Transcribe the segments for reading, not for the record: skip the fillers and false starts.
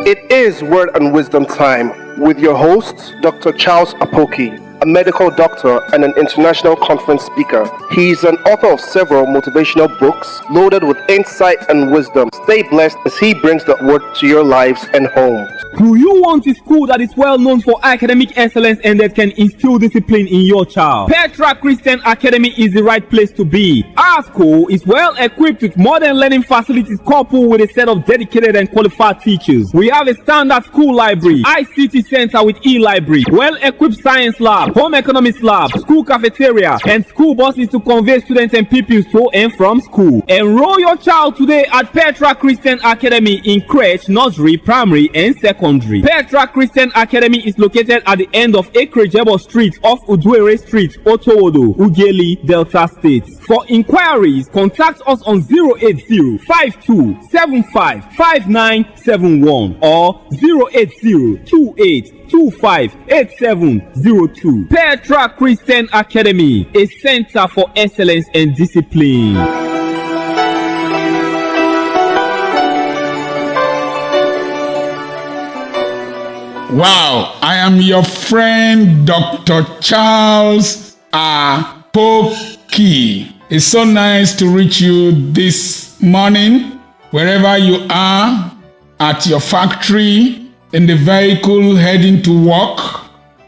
It is Word and Wisdom time with your host, Dr. Charles Apoki, a medical doctor and an international conference speaker. He is an author of several motivational books loaded with insight and wisdom. Stay blessed as he brings the word to your lives and homes. Do you want a school that is well known for academic excellence and that can instill discipline in your child? Petra Christian Academy is the right place to be. Our school is well equipped with modern learning facilities coupled with a set of dedicated and qualified teachers. We have a standard school library, ICT center with e-library, well-equipped science lab, home economics lab, school cafeteria, and school buses to convey students and pupils to and from school. Enroll your child today at Petra Christian Academy in crèche, nursery, primary, and secondary. Petra Christian Academy is located at the end of Ekrejebo Street off Uduere Street, Otowodo, Ugeli, Delta State. For inquiries, contact us on 080-5275-5971 or 080-2825-8702. Petra Christian Academy, a center for excellence and discipline. Wow, I am your friend, Dr. Charles Apoki. It's so nice to reach you this morning, wherever you are, at your factory, in the vehicle heading to work,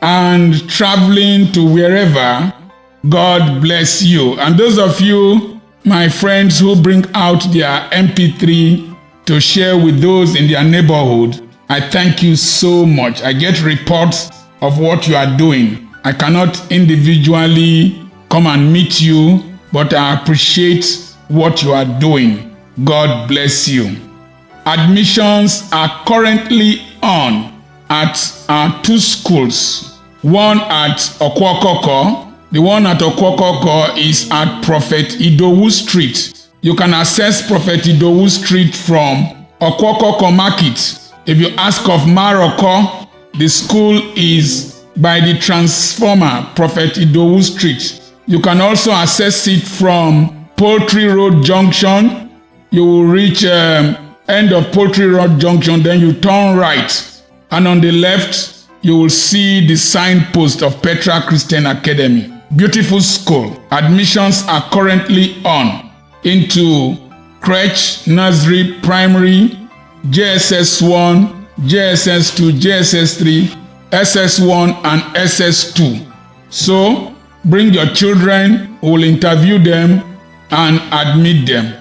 and traveling to wherever. God bless you. And those of you, my friends who bring out their MP3 to share with those in their neighborhood, I thank you so much. I get reports of what you are doing. I cannot individually come and meet you, but I appreciate what you are doing. God bless you. Admissions are currently on at our two schools. One at Okwokoko. The one at Okwokoko is at Prophet Idowu Street. You can access Prophet Idowu Street from Okwokoko Market. If you ask of Maroko, the school is by the transformer, Prophet Idowu Street. You can also access it from Poultry Road Junction. You will reach end of Poultry Road Junction, then you turn right. And on the left, you will see the signpost of Petra Christian Academy. Beautiful school. Admissions are currently on into crèche, nursery, primary, JSS 1, JSS 2, JSS 3, SS1 and SS2. So, bring your children, we will interview them and admit them.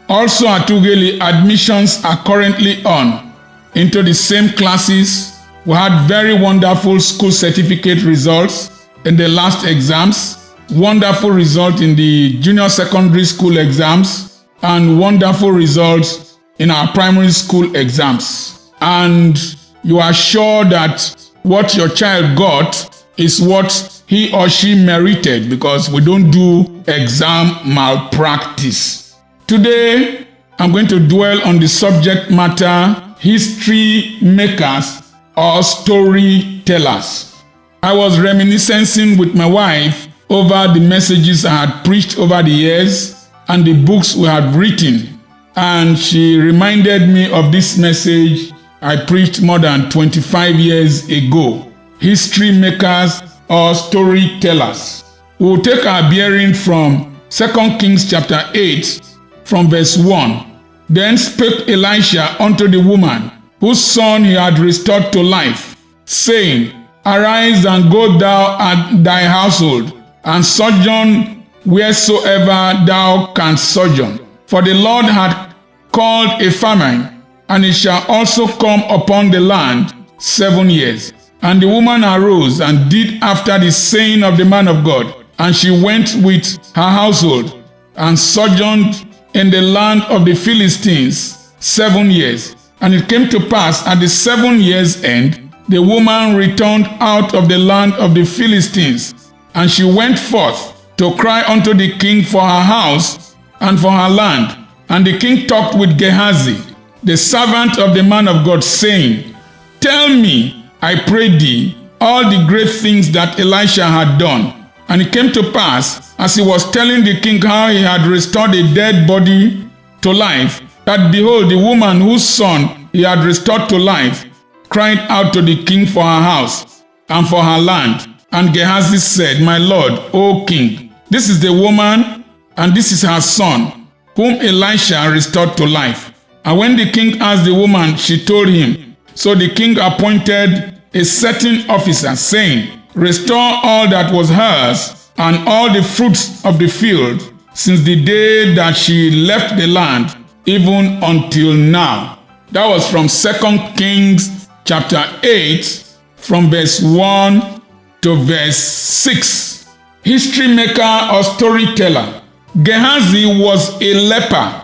Also at Ugeli, admissions are currently on into the same classes. We had very wonderful school certificate results in the last exams, wonderful result in the junior secondary school exams, and wonderful results in our primary school exams. And you are sure that what your child got is what he or she merited, because we don't do exam malpractice. Today, I'm going to dwell on the subject matter, history makers or storytellers. I was reminiscing with my wife over the messages I had preached over the years and the books we had written. And she reminded me of this message I preached more than 25 years ago. History makers or storytellers. We will take our bearing from 2 Kings chapter 8 from verse 1. Then spake Elisha unto the woman, whose son he had restored to life, saying, Arise and go thou and thy household, and sojourn wheresoever thou canst sojourn. For the Lord hath called a famine, and it shall also come upon the land 7 years. And the woman arose and did after the saying of the man of God, and she went with her household, and sojourned in the land of the Philistines 7 years. And it came to pass at the 7 years' end, the woman returned out of the land of the Philistines, and she went forth to cry unto the king for her house and for her land. And the king talked with Gehazi, the servant of the man of God, saying, Tell me, I pray thee, all the great things that Elisha had done. And it came to pass, as he was telling the king how he had restored a dead body to life, that behold, the woman whose son he had restored to life, cried out to the king for her house and for her land. And Gehazi said, My lord, O king, this is the woman, and this is her son, whom Elisha restored to life. And when the king asked the woman, she told him. So the king appointed a certain officer, saying, Restore all that was hers, and all the fruits of the field, since the day that she left the land, even until now. That was from 2 Kings chapter 8, from verse 1 to verse 6. History maker or storyteller. Gehazi was a leper,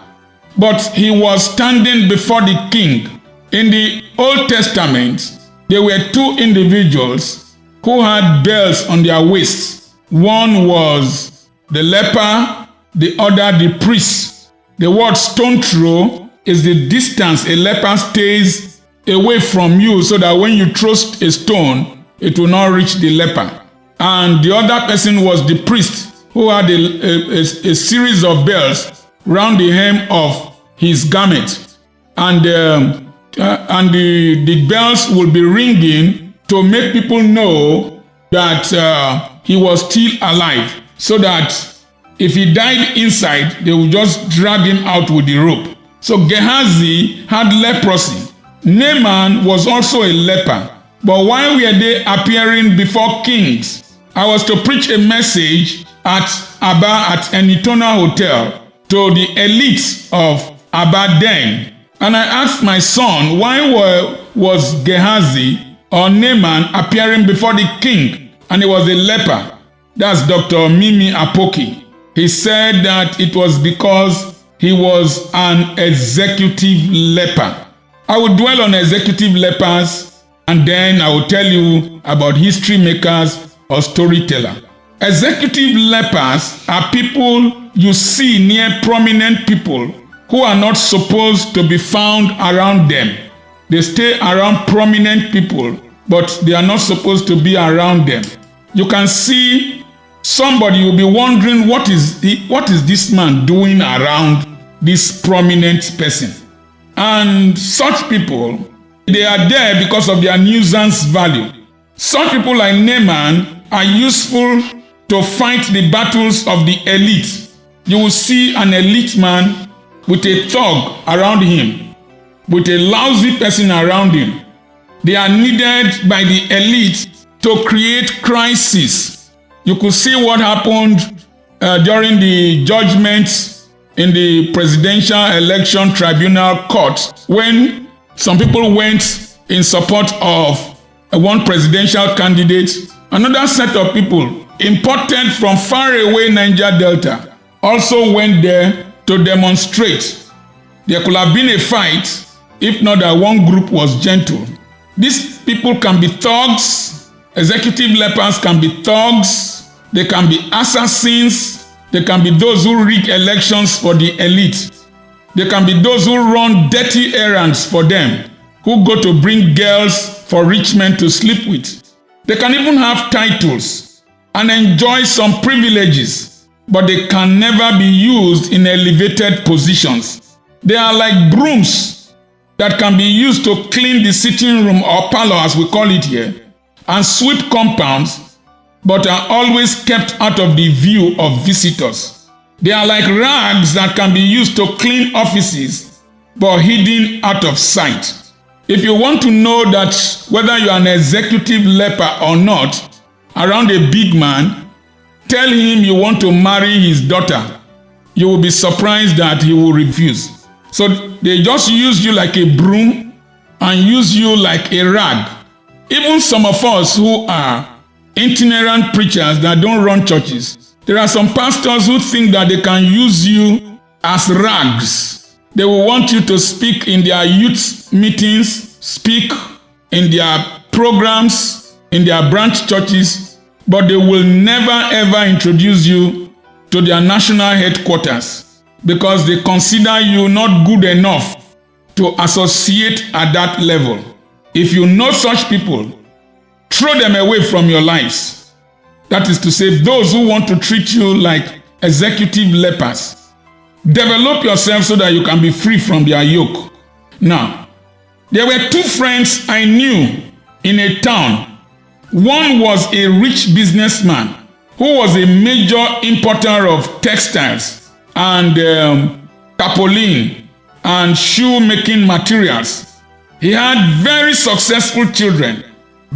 but he was standing before the king. In the Old Testament, there were two individuals who had bells on their waists. One was the leper, the other the priest. The word stone throw is the distance a leper stays away from you so that when you throw a stone, it will not reach the leper. And the other person was the priest, who had a series of bells round the hem of his garment. And the bells will be ringing to make people know that he was still alive, so that if he died inside, they would just drag him out with the rope. So Gehazi had leprosy. Naaman was also a leper. But why were they appearing before kings? I was to preach a message at Enitona Hotel to the elites of Abba then. And I asked my son, why was Gehazi or Naaman appearing before the king? And he was a leper. That's Dr. Mimi Apoki. He said that it was because he was an executive leper. I will dwell on executive lepers, and then I will tell you about history makers or storyteller. Executive lepers are people you see near prominent people who are not supposed to be found around them. They stay around prominent people, but they are not supposed to be around them. You can see somebody, will be wondering, what is this man doing around this prominent person? And such people, they are there because of their nuisance value. Such people like Naaman are useful to fight the battles of the elite. You will see an elite man with a thug around him, with a lousy person around him. They are needed by the elite to create crisis. You could see what happened during the judgments in the Presidential Election Tribunal Court, when some people went in support of one presidential candidate. Another set of people imported from far away Niger Delta also went there to demonstrate. There could have been a fight if not that one group was gentle. These people can be thugs. Executive lepers can be thugs. They can be assassins. They can be those who rig elections for the elite. They can be those who run dirty errands for them, who go to bring girls for rich men to sleep with. They can even have titles and enjoy some privileges, but they can never be used in elevated positions. They are like brooms that can be used to clean the sitting room or parlor, as we call it here, and sweep compounds, but are always kept out of the view of visitors. They are like rags that can be used to clean offices, but hidden out of sight. If you want to know that whether you are an executive leper or not around a big man, tell him you want to marry his daughter. You will be surprised that he will refuse. So they just use you like a broom and use you like a rag. Even some of us who are itinerant preachers that don't run churches, there are some pastors who think that they can use you as rags. They will want you to speak in their youth meetings, speak in their programs, in their branch churches, but they will never ever introduce you to their national headquarters because they consider you not good enough to associate at that level. If you know such people, throw them away from your lives. That is to say, those who want to treat you like executive lepers. Develop yourself so that you can be free from their yoke. Now, There were two friends I knew in a town. One was a rich businessman who was a major importer of textiles and tarpaulin and shoe-making materials. He had very successful children,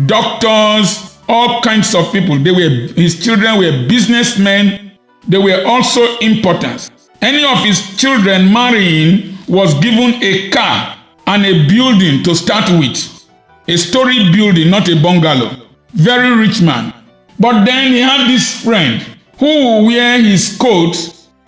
doctors, all kinds of people. His children were businessmen. They were also importers. Any of his children marrying was given a car and a building to start with. A story building, not a bungalow. Very rich man. But then he had this friend who would wear his coat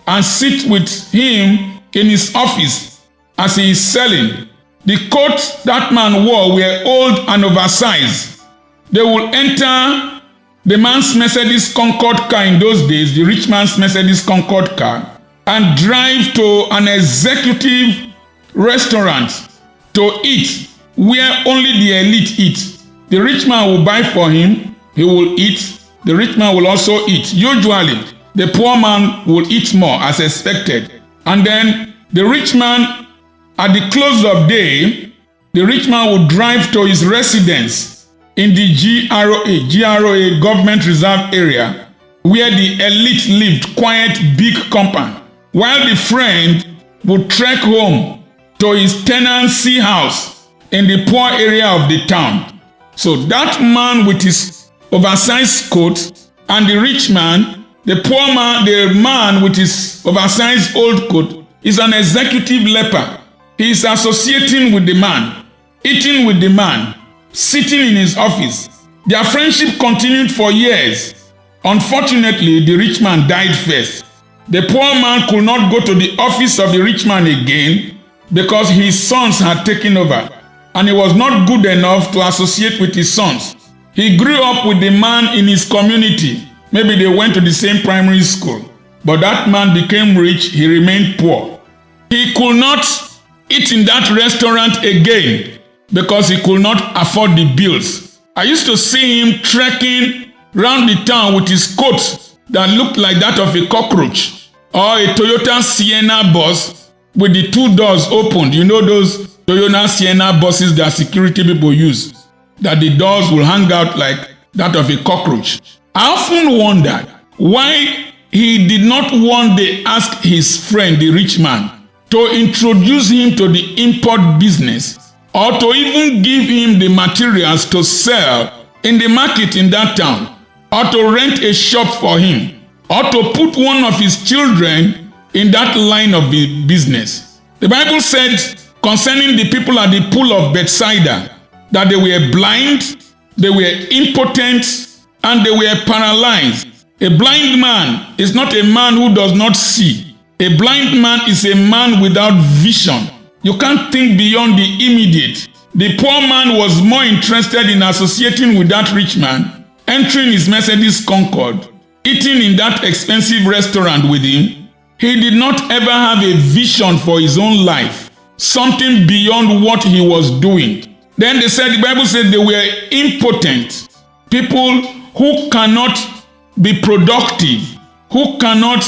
and sit with him in his office as he is selling. The coats that man wore were old and oversized. They would enter the man's Mercedes Concorde car in those days, the rich man's Mercedes Concorde car, and drive to an executive restaurant to eat where only the elite eat. The rich man will buy for him, he will eat. The rich man will also eat. Usually, the poor man will eat more as expected. And then the rich man, at the close of day, the rich man will drive to his residence in the GRA, Government Reserve Area, where the elite lived, quiet, big compound, while the friend would trek home to his tenancy house in the poor area of the town. So that man with his oversized coat and the rich man, the poor man, the man with his oversized old coat is an executive leper. He is associating with the man, eating with the man, sitting in his office. Their friendship continued for years. Unfortunately, the rich man died first. The poor man could not go to the office of the rich man again because his sons had taken over, and he was not good enough to associate with his sons. He grew up with the man in his community. Maybe they went to the same primary school. But that man became rich, he remained poor. He could not eat in that restaurant again because he could not afford the bills. I used to see him trekking round the town with his coat that looked like that of a cockroach, or a Toyota Sienna bus with the two doors opened. You know those Toyota Sienna buses that security people use, that the doors will hang out like that of a cockroach. I often wondered why he did not one day ask his friend, the rich man, to introduce him to the import business, or to even give him the materials to sell in the market in that town, or to rent a shop for him, or to put one of his children in that line of the business. The Bible said concerning the people at the pool of Bethsaida that they were blind, they were impotent, and they were paralyzed. A blind man is not a man who does not see. A blind man is a man without vision. You can't think beyond the immediate. The poor man was more interested in associating with that rich man, entering his Mercedes Concorde, eating in that expensive restaurant with him. He did not ever have a vision for his own life, something beyond what he was doing. Then the Bible said they were impotent, people who cannot be productive, who cannot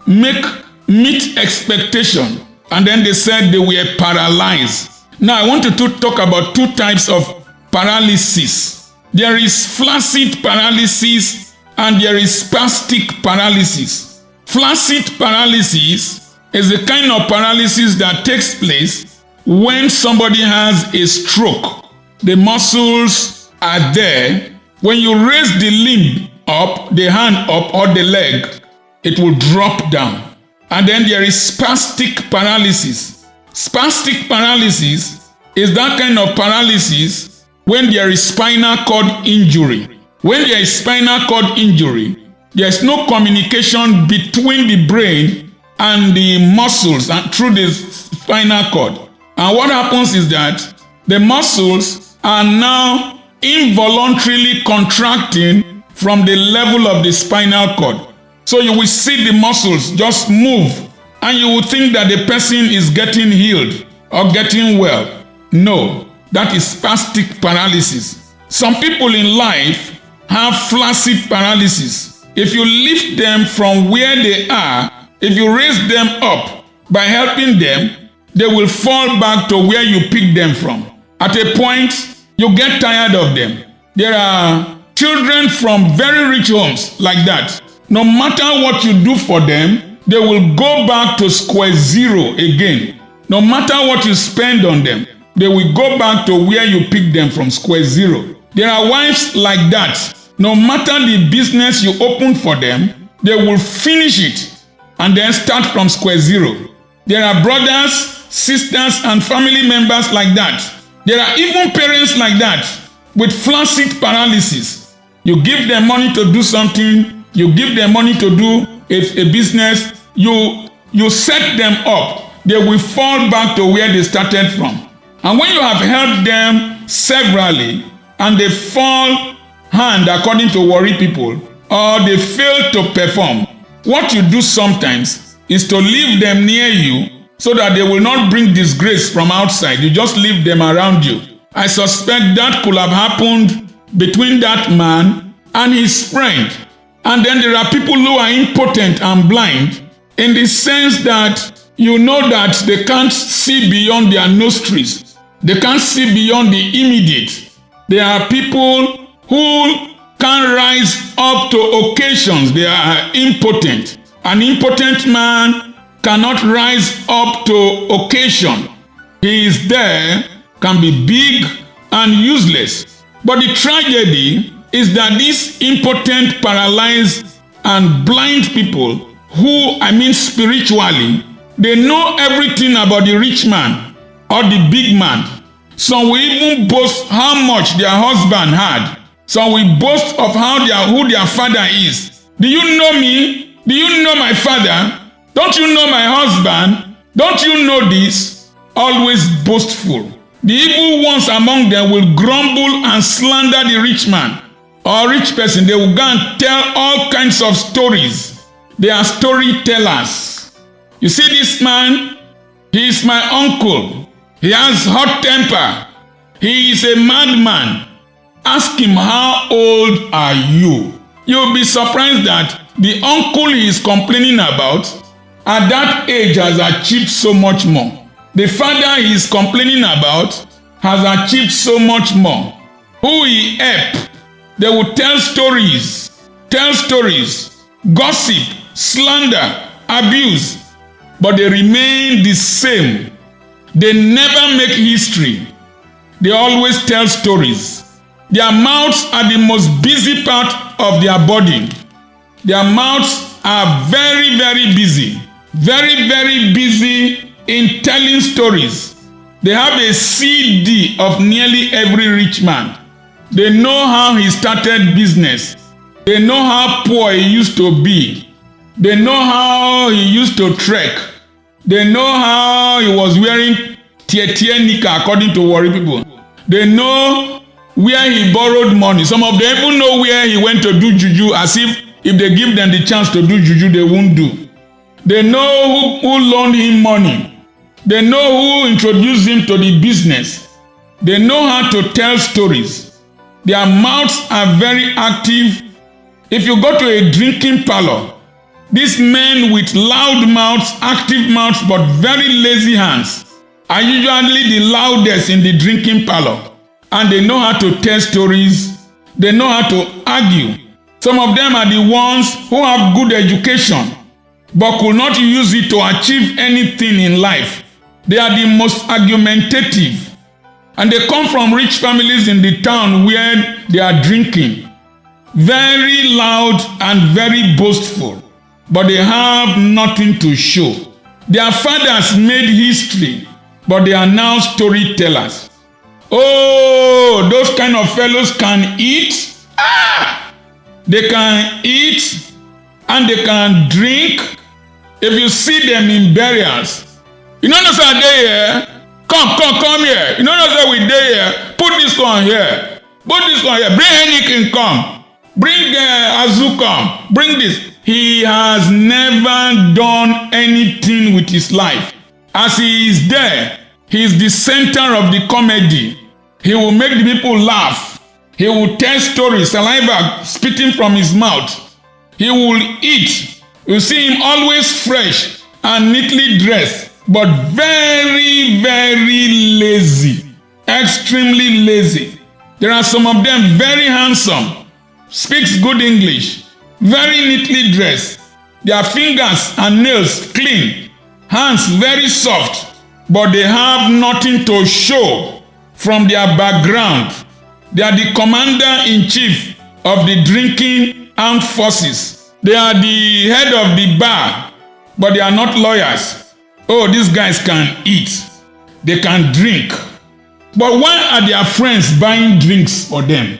meet expectation. And then they said they were paralyzed. Now I want to talk about two types of paralysis. There is flaccid paralysis and there is spastic paralysis. Flaccid paralysis is the kind of paralysis that takes place when somebody has a stroke. The muscles are there. When you raise the limb up, the hand up or the leg, it will drop down. And then there is spastic paralysis. Spastic paralysis is that kind of paralysis when there is spinal cord injury. When there is spinal cord injury, there is no communication between the brain and the muscles and through the spinal cord. And what happens is that the muscles are now involuntarily contracting from the level of the spinal cord. So you will see the muscles just move and you will think that the person is getting healed or getting well. No, that is spastic paralysis. Some people in life have flaccid paralysis. If you lift them from where they are, if you raise them up by helping them, they will fall back to where you picked them from. At a point, you get tired of them. There are children from very rich homes like that. No matter what you do for them, they will go back to square zero again. No matter what you spend on them, they will go back to where you picked them from, square zero. There are wives like that. No matter the business you open for them, they will finish it and then start from square zero. There are brothers, sisters, and family members like that. There are even parents like that with flaccid paralysis. You give them money to do something, you give them money to do a business, you set them up, they will fall back to where they started from. And when you have helped them severally and they fall hand according to worry people, or they fail to perform, what you do sometimes is to leave them near you so that they will not bring disgrace from outside. You just leave them around you. I suspect that could have happened between that man and his friend. And then there are people who are impotent and blind in the sense that you know that they can't see beyond their nostrils. They can't see beyond the immediate. There are people who can't rise up to occasions. They are impotent. An impotent man cannot rise up to occasion. He is there, can be big and useless. But the tragedy is that these impotent, paralyzed, and blind people who, spiritually, they know everything about the rich man or the big man. Some will even boast how much their husband had. Some will boast of who their father is. Do you know me? Do you know my father? Don't you know my husband? Don't you know this? Always boastful. The evil ones among them will grumble and slander the rich man or rich person. They will go and tell all kinds of stories. They are storytellers. You see this man? He is my uncle. He has hot temper. He is a madman. Ask him, how old are you? You'll be surprised that the uncle he is complaining about at that age has achieved so much more. The father he is complaining about has achieved so much more. Who he helped, they will tell stories, gossip, slander, abuse, but they remain the same. They never make history. They always tell stories. Their mouths are the most busy part of their body. Their mouths are very, very busy. Very, very busy in telling stories. They have a CD of nearly every rich man. They know how he started business. They know how poor he used to be. They know how he used to trek. They know how he was wearing tie nika according to worry people. They know where he borrowed money. Some of them even know where he went to do juju, as if they give them the chance to do juju, they won't do. They know who loaned him money. They know who introduced him to the business. They know how to tell stories. Their mouths are very active. If you go to a drinking parlor, these men with loud mouths, active mouths, but very lazy hands are usually the loudest in the drinking parlor. And they know how to tell stories. They know how to argue. Some of them are the ones who have good education, but could not use it to achieve anything in life. They are the most argumentative. And they come from rich families in the town where they are drinking. Very loud and very boastful. But they have nothing to show. Their fathers made history, but they are now storytellers. Oh, those kind of fellows can eat. They can eat and they can drink. If you see them in burials, you know what I'm here? Come here. You know what we dey here? Put this one here. Put this one here. Bring Heineken, come. Bring Azu, come. Bring this. He has never done anything with his life. As he is there, he is the center of the comedy. He will make the people laugh. He will tell stories, saliva spitting from his mouth. He will eat. You see him always fresh and neatly dressed, but very, very lazy. extremely lazy. There are some of them very handsome, speaks good English, very neatly dressed. Their fingers and nails clean, hands very soft, but they have nothing to show from their background. They are the commander-in-chief of the drinking armed forces. They are the head of the bar, but they are not lawyers. Oh, these guys can eat. They can drink. But why are their friends buying drinks for them?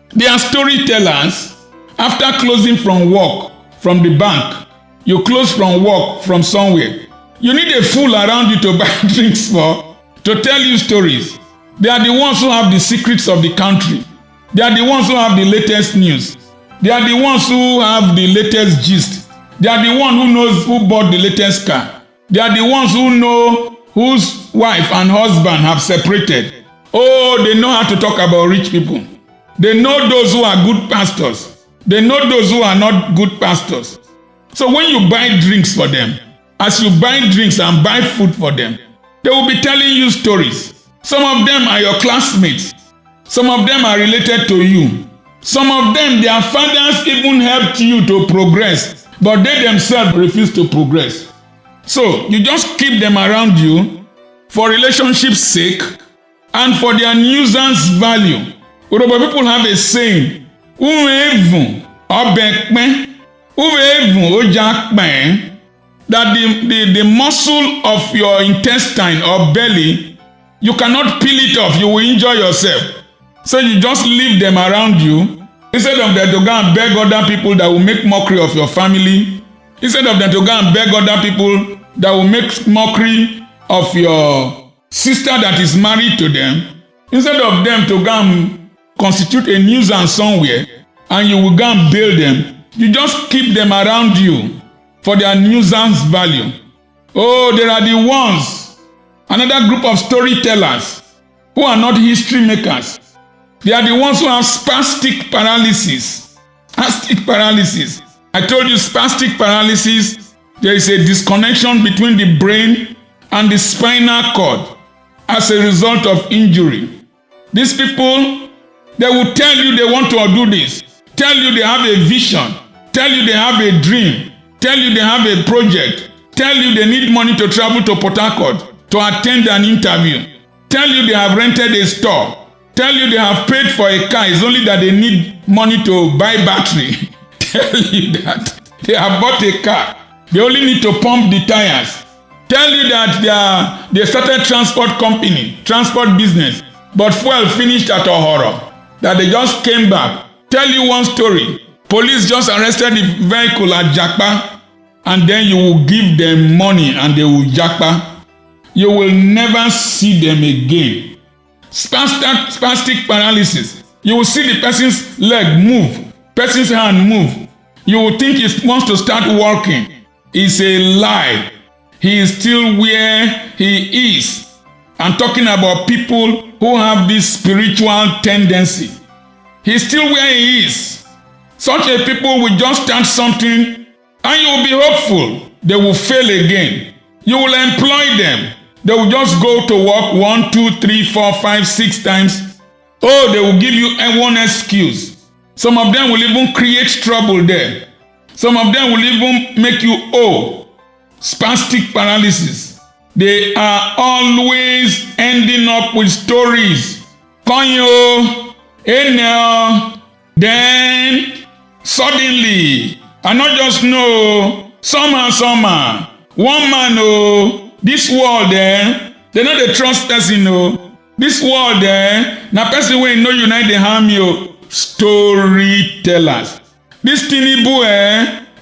They are storytellers. After closing from work, from the bank, you close from work from somewhere. You need a fool around you to buy drinks for, to tell you stories. They are the ones who have the secrets of the country. They are the ones who have the latest news. They are the ones who have the latest gist. They are the one who knows who bought the latest car. They are the ones who know whose wife and husband have separated. Oh, they know how to talk about rich people. They know those who are good pastors. They know those who are not good pastors. So when you buy drinks for them, as you buy drinks and buy food for them, they will be telling you stories. Some of them are your classmates. Some of them are related to you. Some of them, their fathers even helped you to progress, but they themselves refuse to progress. So you just keep them around you for relationship's sake and for their nuisance value. Yoruba people have a saying, that the muscle of your intestine or belly, you cannot peel it off. You will injure yourself. So you just leave them around you. Instead of them to go and beg other people that will make mockery of your family. Instead of them to go and beg other people that will make mockery of your sister that is married to them. Instead of them to go and constitute a nuisance somewhere and you will go and bail them, you just keep them around you for their nuisance value. Oh, there are the ones, another group of storytellers who are not history makers. They are the ones who have spastic paralysis. Spastic paralysis. I told you spastic paralysis, there is a disconnection between the brain and the spinal cord as a result of injury. These people, they will tell you they want to do this, tell you they have a vision, tell you they have a dream, tell you they have a project, tell you they need money to travel to Port Harcourt to attend an interview, tell you they have rented a store, tell you they have paid for a car, it's only that they need money to buy battery. Tell you that they have bought a car, they only need to pump the tires. Tell you that they started transport business, but fuel finished at Ohoro, that they just came back. Tell you one story. Police just arrested the vehicle at Jakpa, and then you will give them money and they will Jakpa. You will never see them again. Spastic paralysis. You will see the person's leg move, person's hand move. You will think he wants to start walking. It's a lie. He is still where he is. I'm talking about people who have this spiritual tendency. He's still where he is. Such a people will just start something and you will be hopeful. They will fail again. You will employ them. They will just go to work 1, 2, 3, 4, 5, 6 times. Oh, they will give you one excuse. Some of them will even create trouble there. Some of them will even make you spastic paralysis. They are always ending up with stories. Konyo, Enel, then suddenly, I not just know, somehow, one man, this world there, they know they trust person, this world there, na person wey no unite the harm you, storytellers. This Tinubu,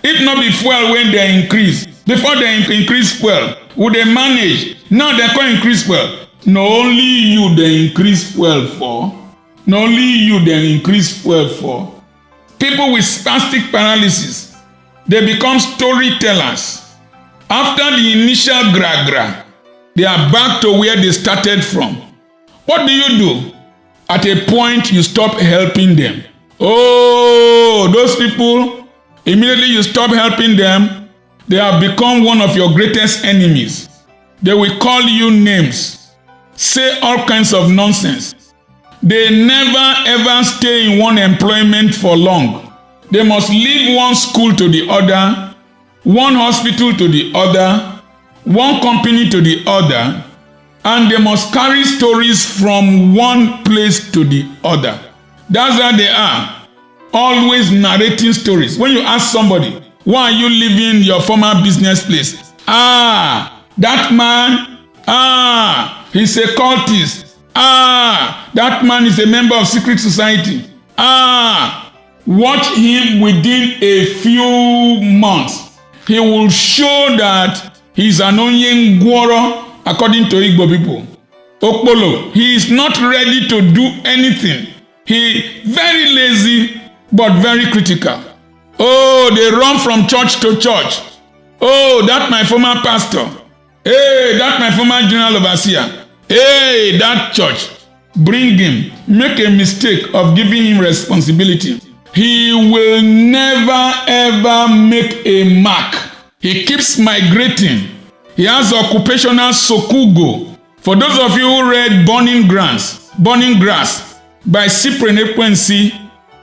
if not be fuel when they increase, before they increase fuel, would they manage? Now they can't increase fuel. Not only you they increase fuel for. Not only you they increase fuel for. People with spastic paralysis, they become storytellers. After the initial gra-gra, they are back to where they started from. What do you do? At a point, you stop helping them. Oh, those people, immediately you stop helping them, they have become one of your greatest enemies. They will call you names. say all kinds of nonsense. They never ever stay in one employment for long. They must leave one school to the other, one hospital to the other, one company to the other, and they must carry stories from one place to the other. That's how they are. Always narrating stories. When you ask somebody, why are you leaving your former business place? That man, he's a cultist. That man is a member of secret society. Watch him within a few months. He will show that he's an Onyengworo according to Igbo people. Okpolo, he is not ready to do anything. He very lazy but very critical. Oh, they run from church to church. Oh, that my former pastor. Hey, that my former general overseer. Hey, that church. Bring him. Make a mistake of giving him responsibility. He will never ever make a mark. He keeps migrating. He has occupational sokugo. For those of you who read Burning Grass by Cyprian Ekwensi,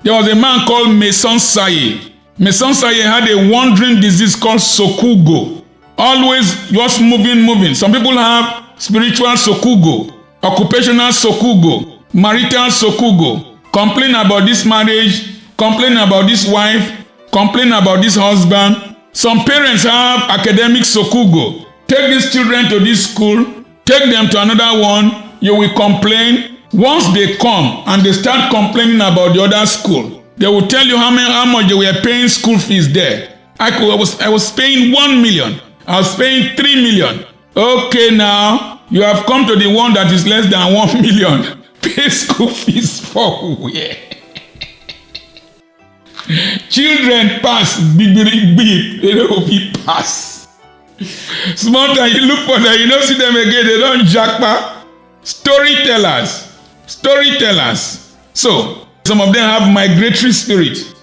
there was a man called Mason Saye. Mason Saye had a wandering disease called sokugo. Always just moving. Some people have spiritual sokugo, occupational sokugo, marital sokugo. Complain about this marriage, complain about this wife, complain about this husband. Some parents have academic sokugo. Take these children to this school, take them to another one, you will complain. Once they come and they start complaining about the other school, they will tell you how much they were paying school fees there. I was paying 1 million. I was paying 3 million. Okay, now you have come to the one that is less than 1 million. Pay school fees for where? Children pass, big, they don't be pass. Small time you look for them, you don't see them again, they don't jackpot. Storytellers. So, some of them have migratory spirit.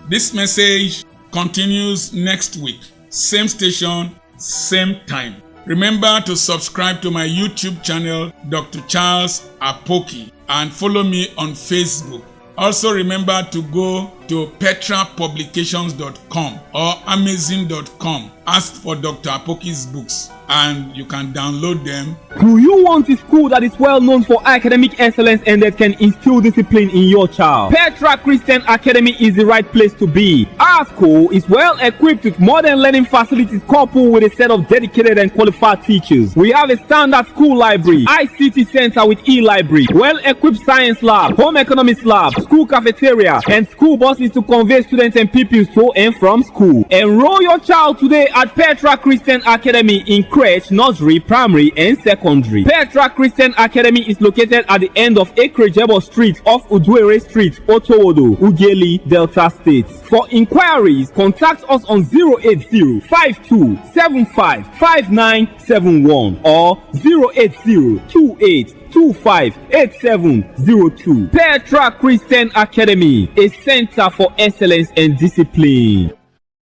This message continues next week. Same station, same time. Remember to subscribe to my YouTube channel, Dr. Charles Apoki, and follow me on Facebook. Also remember to go to petrapublications.com or amazon.com. Ask for Dr. Apoki's books and you can download them. Do you want a school that is well known for academic excellence and that can instill discipline in your child? Petra Christian Academy is the right place to be. Our school is well equipped with modern learning facilities coupled with a set of dedicated and qualified teachers. We have a standard school library, ICT center with e-library, well-equipped science lab, home economics lab, school cafeteria, and school buses to convey students and pupils to and from school. Enroll your child today at Petra Christian Academy in crèche, nursery, primary, and secondary. Petra Christian Academy is located at the end of Ekrejebo Street off Uduere Street, Otowodo, Ugeli, Delta State. For inquiries, contact us on 080-5275-5971 or 080-2825-8702. Petra Christian Academy, a center for excellence and discipline.